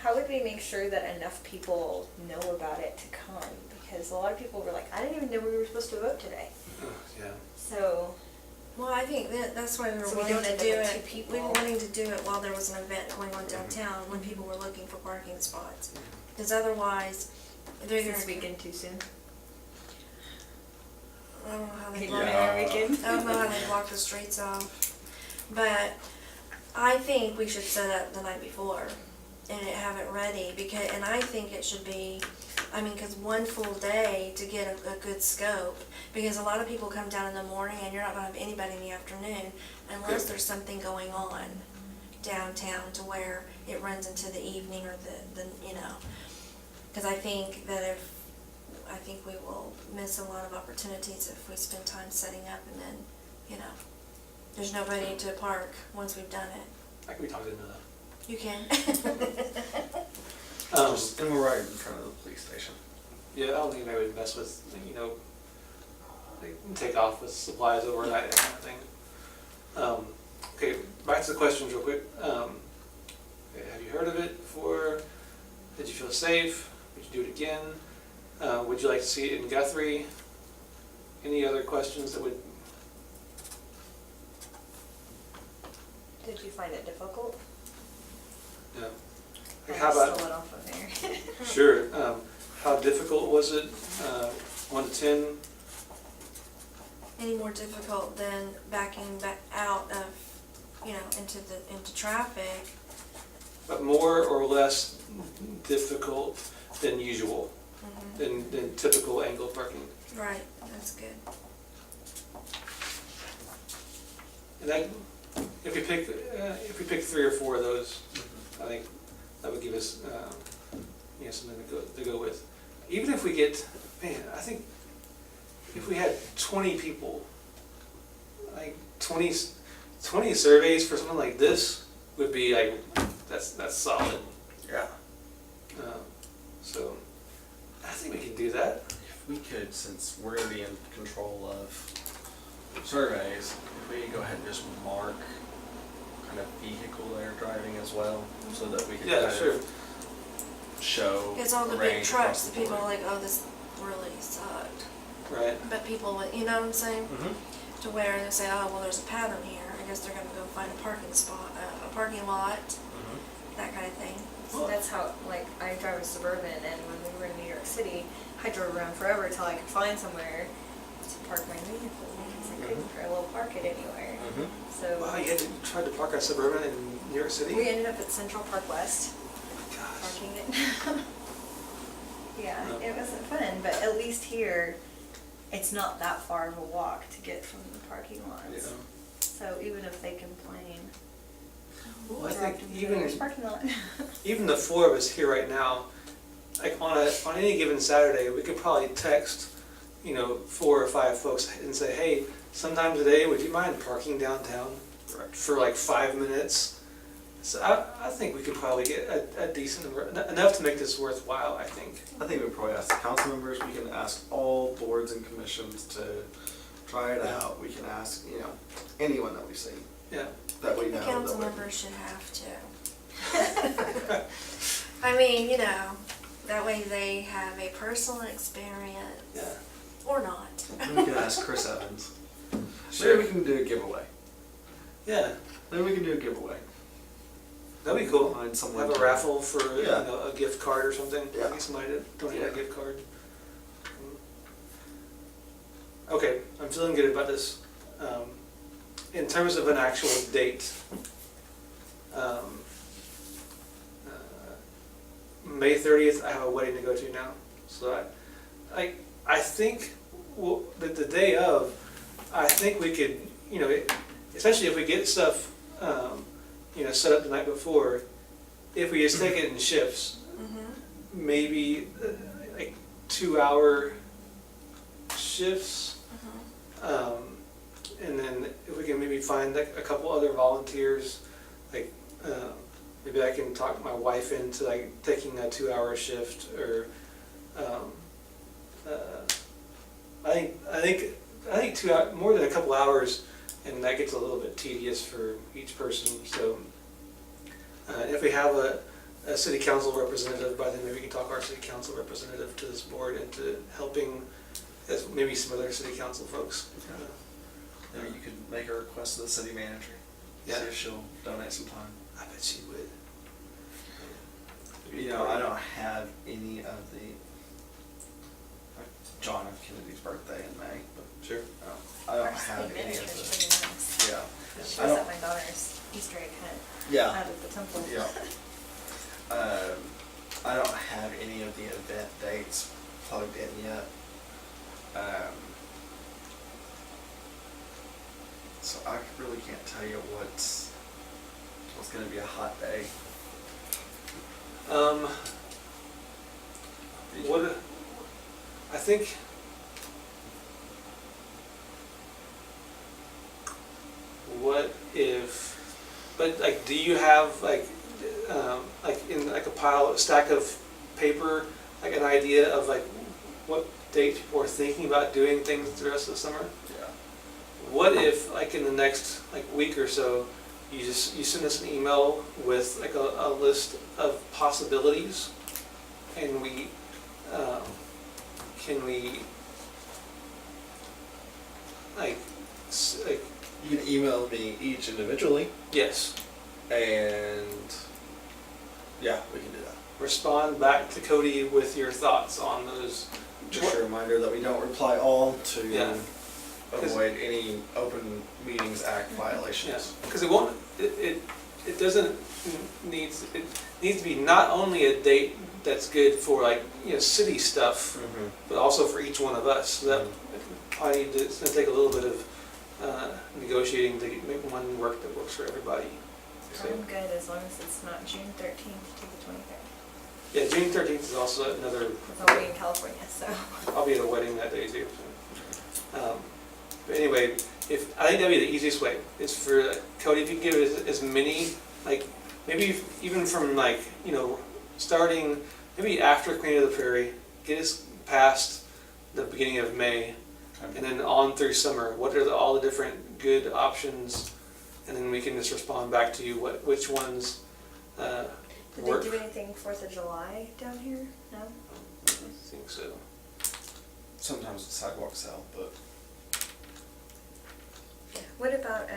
D: How would we make sure that enough people know about it to come? Because a lot of people were like, I didn't even know we were supposed to vote today.
B: Oh, yeah.
D: So,
C: Well, I think that's why we were
D: So we
C: wanting
D: don't
C: to
D: end
C: do
D: up with
C: it.
D: 2 people.
C: We were wanting to do it while there was an event going on downtown, when people were looking for parking spots. Because otherwise, they're
D: this
C: gonna.
D: weekend too soon.
C: I don't know how they
D: Maybe
C: block.
D: our weekend.
C: I don't know how they block the streets off. But I think we should set up the night before and have it ready, because, and I think it should be, I mean, because one full day to get a good scope, because a lot of people come down in the morning and you're not gonna have anybody in the afternoon unless there's something going on downtown to where it runs into the evening or the you know. Because I think that I think we will miss a lot of opportunities if we spend time setting up and then, you know, there's nobody to park once we've done it.
B: I could be talked into that.
C: You can.
A: And we're right in front of the police station.
B: Yeah, I don't think anybody would mess with, you know, like, take off with supplies overnight, that kind of thing. Okay, back to the questions real quick. Okay, have you heard of it before? Did you feel safe? Would you do it again? Would you like to see it in Guthrie? Any other questions that would,
D: Did you find it difficult?
B: no?
D: I'll
B: Like, how
D: just
B: about,
D: throw it off of there.
B: sure, how difficult was it? 1 to 10?
C: Any more difficult than backing back out of, you know, into traffic?
B: But more or less difficult than usual,
C: Mhm.
B: than typical angled parking.
C: Right, that's good.
B: And that, if we pick 3 or 4 of those, I think that would give us, you know, something to go with. Even if we get, man, I think if we had 20 people, like 20 surveys for something like this would be like, that's solid.
A: Yeah.
B: So I think we can do that.
A: If we could, since we're gonna be in control of surveys, if we could go ahead and just mark kind of vehicle they're driving as well, so that we can
B: Yeah,
A: kind
B: sure.
A: of show.
C: It's all the
A: a
C: big
A: range
C: trucks,
A: across
C: the
A: the
C: people are
A: board.
C: like, oh, this really sucked.
B: Right.
C: But people, you know what I'm saying?
A: Mhm.
C: To where they say, oh, well, there's a pattern here. I guess they're gonna go find a parking spot, a parking lot,
A: Mhm.
C: that kind of thing.
D: So that's how, like, I drive a Suburban, and when we were in New York City, I drove around forever till I could find somewhere to park my vehicle, because I couldn't parallel park it anywhere.
A: Mhm.
D: So,
B: Wow, you had to try to park a Suburban in New York City?
D: we ended up at Central Park West,
B: Gosh.
D: parking it. Yeah,
B: Oh.
D: it wasn't fun, but at least here, it's not that far of a walk to get from the parking
B: Yeah.
D: lots. So even if they complain,
B: Well, I
D: drive
B: think
D: to the
B: even
D: nearest parking lot.
B: even the 4 of us here right now, like on any given Saturday, we could probably text, you know, 4 or 5 folks and say, hey, sometime today, would you mind parking downtown
A: Right.
B: for like 5 minutes? So I think we could probably get a decent, enough to make this worthwhile, I think.
A: I think we probably ask the council members, we can ask all boards and commissions to try it out. We can ask, you know, anyone that we see,
B: Yeah.
A: that we
C: The
A: know.
C: council
A: that we-
C: members should have to. I mean, you know, that way they have a personal experience,
B: Yeah.
C: or not.
A: And we can ask Chris Evans.
B: Sure.
A: Maybe we can do a giveaway.
B: Yeah,
A: Maybe we can do a giveaway.
B: that'd be cool.
A: Find someone.
B: Have a
A: to-
B: raffle for, you
A: Yeah.
B: know, a gift card or something.
A: Yeah.
B: Get somebody to donate
A: Yeah.
B: a gift card. Okay, I'm feeling good about this. In terms of an actual date, May 30th, I have a wedding to go to now. So I think that the day of, I think we could, you know, especially if we get stuff, you know, set up the night before, if we just take it in shifts,
C: Mm-hmm.
B: maybe like 2-hour shifts.
C: Mm-hmm.
B: And then if we can maybe find like a couple other volunteers, like maybe I can talk my wife into like taking a 2-hour shift, or I think more than a couple hours, and that gets a little bit tedious for each person, so. If we have a city council representative, by then maybe we can talk our city council representative to this board into helping as maybe some other city council folks.
E: Maybe you could make a request to the city manager.
B: Yeah.
E: See if she'll donate some time.
B: I bet she would.
E: You know, I don't have any of the, like John F. Kennedy's birthday in May, but
B: Sure.
E: I don't
D: Our city
E: have any
D: manager's
E: of
D: pretty nice.
E: the, yeah.
D: She
E: I
D: was
E: don't-
D: at my daughter's Easter egg hunt
E: Yeah.
D: out of the temple.
E: Yeah. I don't have any of the event dates plugged in yet. So I really can't tell you what's gonna be a hot day.
B: What, I think, what if, but like, do you have like in like a stack of paper, like an idea of like what date people are thinking about doing things the rest of the summer?
E: Yeah.
B: What if, like in the next like week or so, you send us an email with like a list of possibilities, and we can we like
E: You can email me each individually,
B: yes,
E: and yeah, we can do that.
B: respond back to Cody with your thoughts on those.
E: Just a reminder that we don't reply all to
B: Yeah.
E: avoid any Open Meetings Act
B: Yeah,
E: violations.
B: because it won't, it doesn't needs, it needs to be not only a date that's good for like, city stuff,
E: Mhm.
B: but also for each one of us. So that probably it's gonna take a little bit of negotiating to make one work that works for everybody. So,
D: I'm good as long as it's not June 13th to the 23rd.
B: yeah, June 13th is also another,
D: Because I'll be in California, so.
B: I'll be at a wedding that day too. But anyway, I think that'd be the easiest way, is for Cody, if you can give as many, like, maybe even from like, starting, maybe after Queen of the Prairie, get us past the beginning of May, and then on through summer, what are all the different good options, and then we can just respond back to you which ones
D: Did
B: work.
D: they do anything 4th of July down here? No?
B: I think so.
E: Sometimes the sidewalks sell, but
D: What about,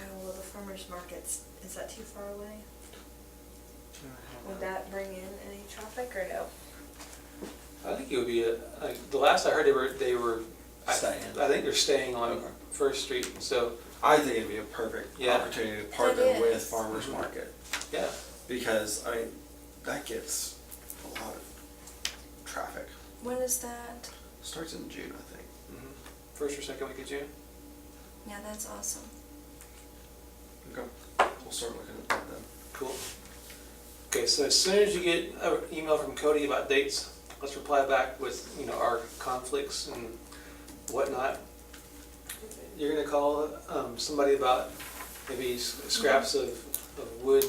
D: the farmer's markets, is that too far away? Would that bring in any traffic or no?
B: I think it would be like, the last I heard they were
E: Staying.
B: I think they're staying on
E: Okay.
B: First Street, so,
E: I think it'd be a perfect
B: Yeah.
E: opportunity to partner
C: It
E: with
C: is.
E: Farmers
B: Mhm.
E: Market,
B: yeah.
E: because, I mean, that gets a lot of traffic.
C: When is that?
E: Starts in June, I think.
B: Mhm. First or second week of June?
C: Yeah, that's awesome.
E: Okay. We'll start looking at that then.
B: Cool. Okay, so as soon as you get an email from Cody about dates, let's reply back with, our conflicts and whatnot. You're gonna call somebody about maybe scraps of wood.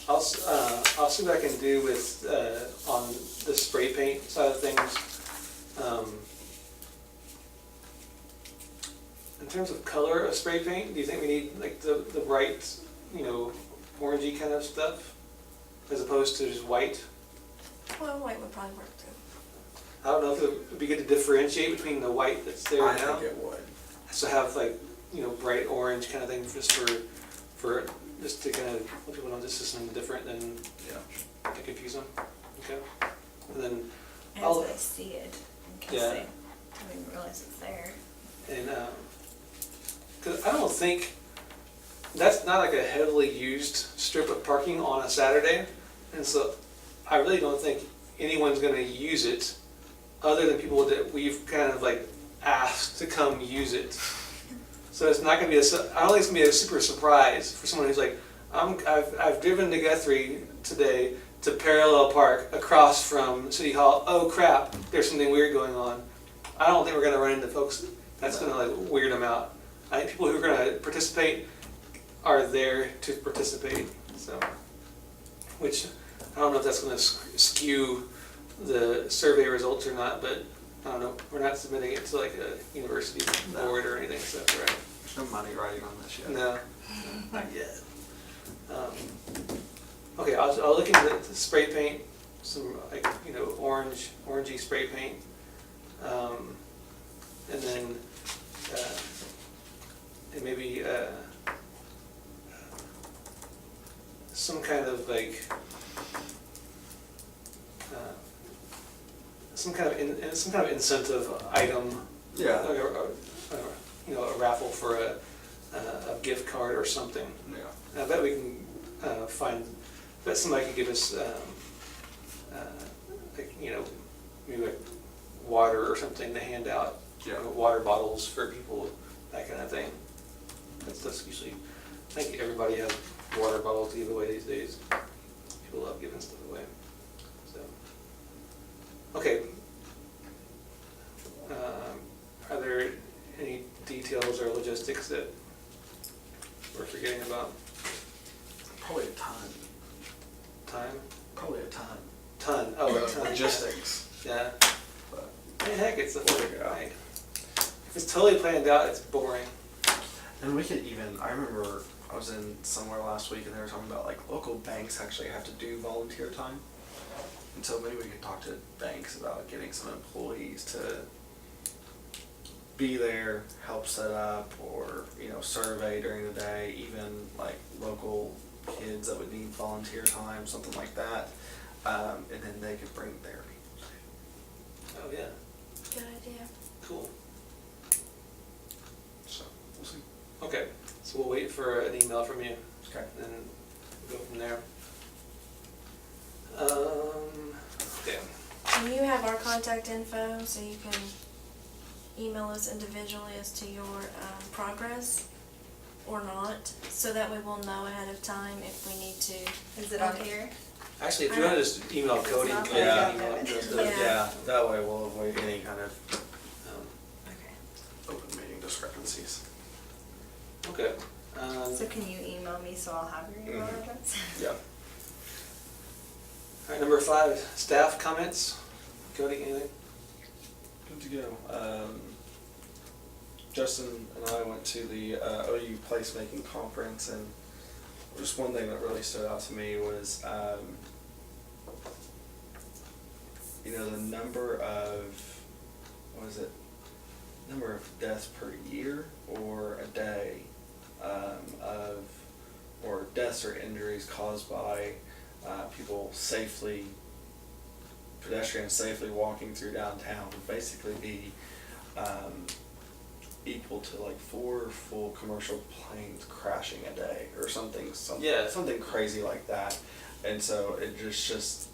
B: I'll see what I can do with, on the spray paint side of things. In terms of color of spray paint, do you think we need like the bright, orangey kind of stuff, as opposed to just white?
C: Well, white would probably work too.
B: I don't know if it would be good to differentiate between the white that's there
E: I
B: now.
E: think it would.
B: So have like, bright orange kind of thing just for just to kind of let people know this is something different than
E: Yeah.
B: to confuse them. Okay. And then,
D: As
B: I'll-
D: they see it, in case
B: Yeah.
D: they don't even realize it's there.
B: and, 'cause I don't think, that's not like a heavily used strip of parking on a Saturday. And so I really don't think anyone's gonna use it other than people that we've kind of like asked to come use it. So it's not gonna be I don't think it's gonna be a super surprise for someone who's like, I've driven to Guthrie today to parallel park across from City Hall. Oh crap, there's something weird going on. I don't think we're gonna run into folks that's gonna like weird them out. I think people who are gonna participate are there to participate, so. Which, I don't know if that's gonna skew the survey results or not, but I don't know, we're not submitting it to like a university board or anything, so, right?
E: There's no money riding on this yet.
B: No, not yet. Okay, I'll look into the spray paint, some like, you know, orangey spray paint. And then, and maybe, some kind of like, some kind of incentive item.
E: Yeah.
B: Like you know, a raffle for a gift card or something.
E: Yeah.
B: I bet we can I bet somebody could give us, like, you know, maybe like water or something to hand out.
E: Yeah.
B: You know, water bottles for people, that kind of thing. That's usually, I think everybody has water bottles to give away these days. People love giving stuff away. So, okay. Are there any details or logistics that we're forgetting about?
E: Probably a ton.
B: Time?
E: Probably a ton.
B: Ton. Oh, a ton.
E: Logistics.
B: Yeah.
E: But
B: I mean, heck, it's a
E: There we go.
B: like, if it's totally planned out, it's boring.
E: And we could even, I remember I was in somewhere last week and they were talking about like local banks actually have to do volunteer time. And so maybe we could talk to banks about getting some employees to be there, help set up, or, you know, survey during the day, even like local kids that would need volunteer time, something like that. And then they could bring their people.
B: Oh, yeah.
C: Good idea.
B: Cool.
E: So, we'll see.
B: Okay, so we'll wait for an email from you
E: Okay.
B: and then go from there. Okay.
C: And you have our contact info, so you can email us individually as to your progress or not, so that way we'll know ahead of time if we need to.
D: Is it on here?
B: Actually, if you want to just email
D: It's
B: Cody,
D: not
B: get
E: like
B: an
D: that,
B: email
D: then.
B: address.
C: Yeah.
E: Yeah, that way we'll avoid any kind of
B: Um,
E: open meeting discrepancies.
B: Okay.
D: So can you email me so I'll have your email
E: Mhm.
D: address?
E: Yeah.
B: All right, number 5, staff comments. Cody, anything?
E: Good to go. Justin and I went to the OU placemaking conference, and just one thing that really stood out to me was, you know, the number of, number of deaths per year or a day or deaths or injuries caused by people pedestrians safely walking through downtown would basically be equal to like 4 full commercial planes crashing a day or something
B: Yeah.
E: something crazy like that. And so it just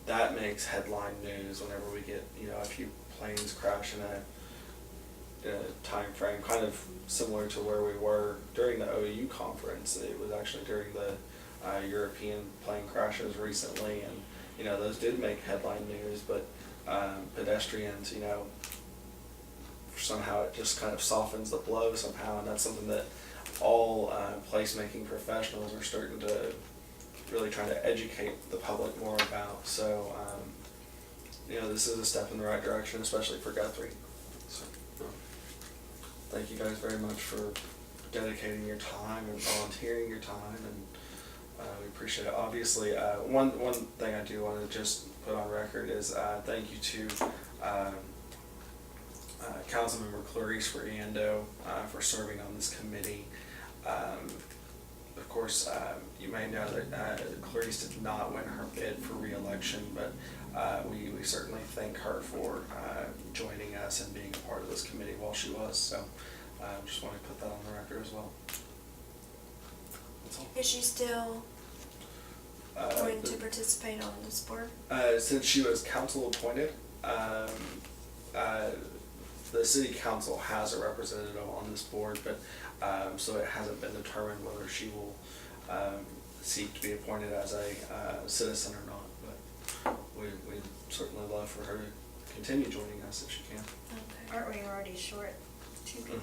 E: that makes headline news whenever we get, you know, a few planes crash in a time frame, kind of similar to where we were during the OU conference. It was actually during the European plane crashes recently, and you know, those did make headline news, but pedestrians, you know, somehow it just kind of softens the blow somehow, and that's something that all placemaking professionals are starting to really try to educate the public more about. So, you know, this is a step in the right direction, especially for Guthrie. So, thank you guys very much for dedicating your time and volunteering your time, and we appreciate it. Obviously, one thing I do want to just put on record is thank you to Councilmember Clarice Riando for serving on this committee. Of course, you may know that Clarice did not win her bid for re-election, but we certainly thank her for joining us and being a part of this committee while she was. So just want to put that on the record as well. That's all.
C: Is she still going to participate on this board?
E: Since she was council appointed, the city council has a representative on this board, but so it hasn't been determined whether she will seek to be appointed as a citizen or not. But we'd certainly love for her to continue joining us if she can.
C: Okay.
D: Aren't we already short 2 people?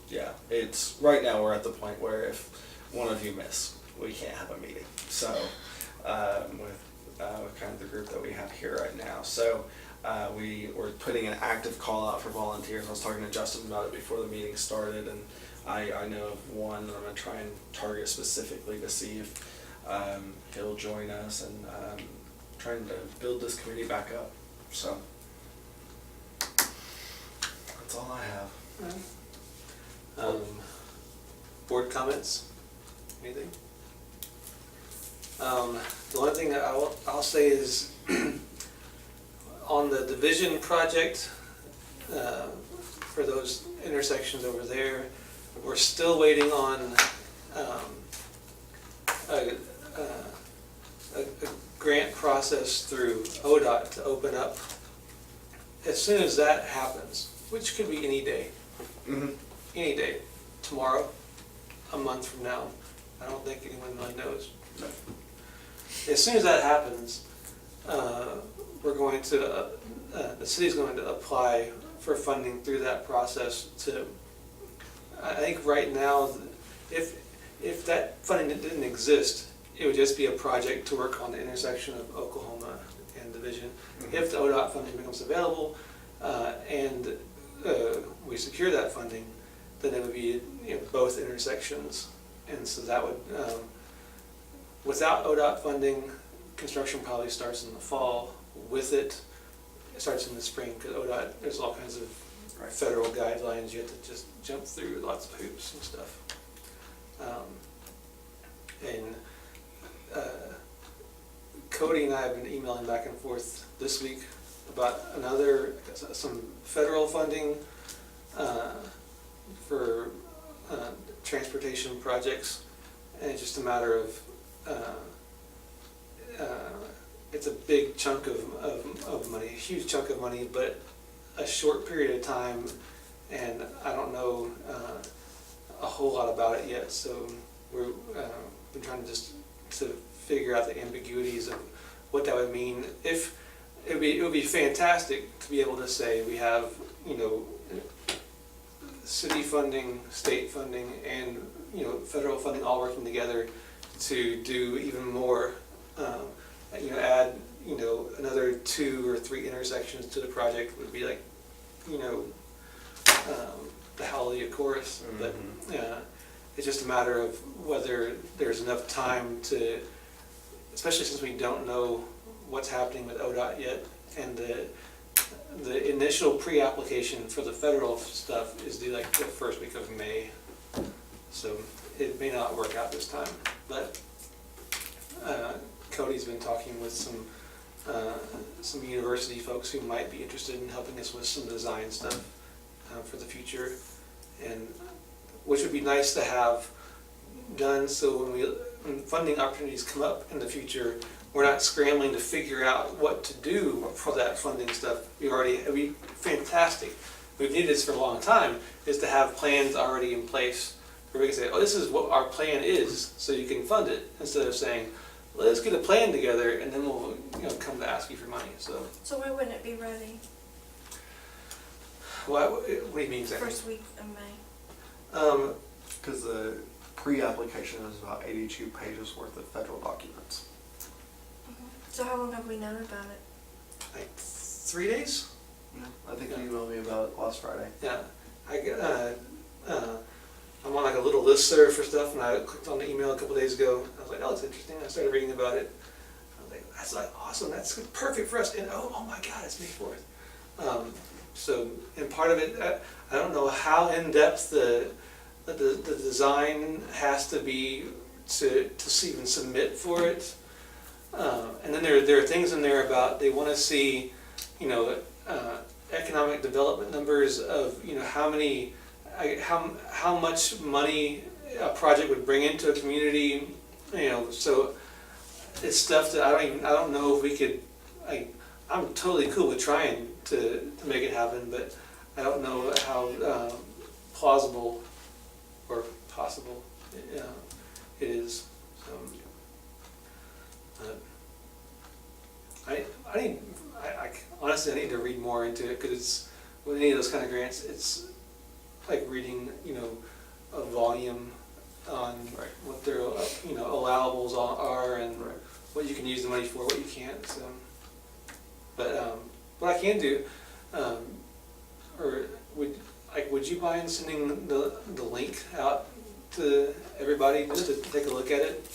E: Yeah, it's right now we're at the point where if one of you miss, we can't have a meeting. So with
A: with kind of the group that we have here right now. So we're putting an active call out for volunteers. I was talking to Justin about it before the meeting started, and I know of one that I'm going to try and target specifically to see if he'll join us, and trying to build this committee back up. So that's all I have.
B: Board comments? Anything? The only thing that I'll say is on the division project, for those intersections over there, we're still waiting on a grant process through ODOT to open up. As soon as that happens, which could be any day, any day, tomorrow, a month from now, I don't think anyone really knows.
A: No.
B: As soon as that happens, we're going to, the city's going to apply for funding through that process to, I think right now, if that funding didn't exist, it would just be a project to work on the intersection of Oklahoma and Division. If the ODOT funding becomes available, and we secure that funding, then it would be, you know, both intersections. And so that would, without ODOT funding, construction probably starts in the fall. With it, it starts in the spring, because ODOT, there's all kinds of federal guidelines you have to just jump through, lots of hoops and stuff. Cody and I have been emailing back and forth this week about some federal funding for transportation projects, and it's just a matter of it's a big chunk of money, a huge chunk of money, but a short period of time, and I don't know a whole lot about it yet, so we're been trying to figure out the ambiguities of what that would mean. If it would be fantastic to be able to say we have, you know, city funding, state funding, and, you know, federal funding all working together to do even more. You know, add, you know, another 2 or 3 intersections to the project would be like, you know, the Hallelujah Chorus. But it's just a matter of whether there's enough time to, especially since we don't know what's happening with ODOT yet, and the initial pre-application for the federal stuff is due like the first week of May, so it may not work out this time. But Cody's been talking with some university folks who might be interested in helping us with some design stuff for the future, and which would be nice to have done, so when funding opportunities come up in the future, we're not scrambling to figure out what to do for that funding stuff. It'd be fantastic. We've needed this for a long time, is to have plans already in place where we can say, oh, this is what our plan is, so you can fund it, instead of saying, let's get a plan together and then we'll, you know, come to ask you for money. So
C: when wouldn't it be ready?
B: what do you mean exactly?
C: First week of May.
E: Because the pre-application is about 82 pages worth of federal documents.
C: So how long have we known about it?
B: Like 3 days?
E: Yeah, I think you emailed me about it last Friday.
B: Yeah, I'm on like a little listserv for stuff, and I clicked on the email a couple days ago. I was like, oh, it's interesting. I started reading about it. I was like, that's like awesome. That's perfect for us. And oh my God, it's May 4th. So, and part of it, I don't know how in depth the design has to be to even submit for it. And then there are things in there about they want to see, you know, economic development numbers of, you know, how much money a project would bring into a community, you know. So it's stuff that I don't know if we could. I'm totally cool with trying to make it happen, but I don't know how plausible or possible it is. Honestly, I need to read more into it, because it's, with any of those kind of grants, it's like reading, you know, a volume on what their, you know, allowables are, and what you can use the money for, what you can't, so. But, what I can do, or would you mind sending the link out to everybody just to take a look at it?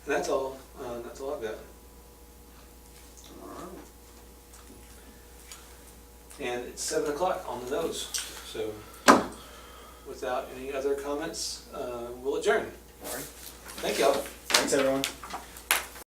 B: And that's all I've got.
E: Alright.
B: And it's 7 o'clock on the nose, so without any other comments, we'll adjourn.
E: Alright.
B: Thank y'all.
E: Thanks, everyone.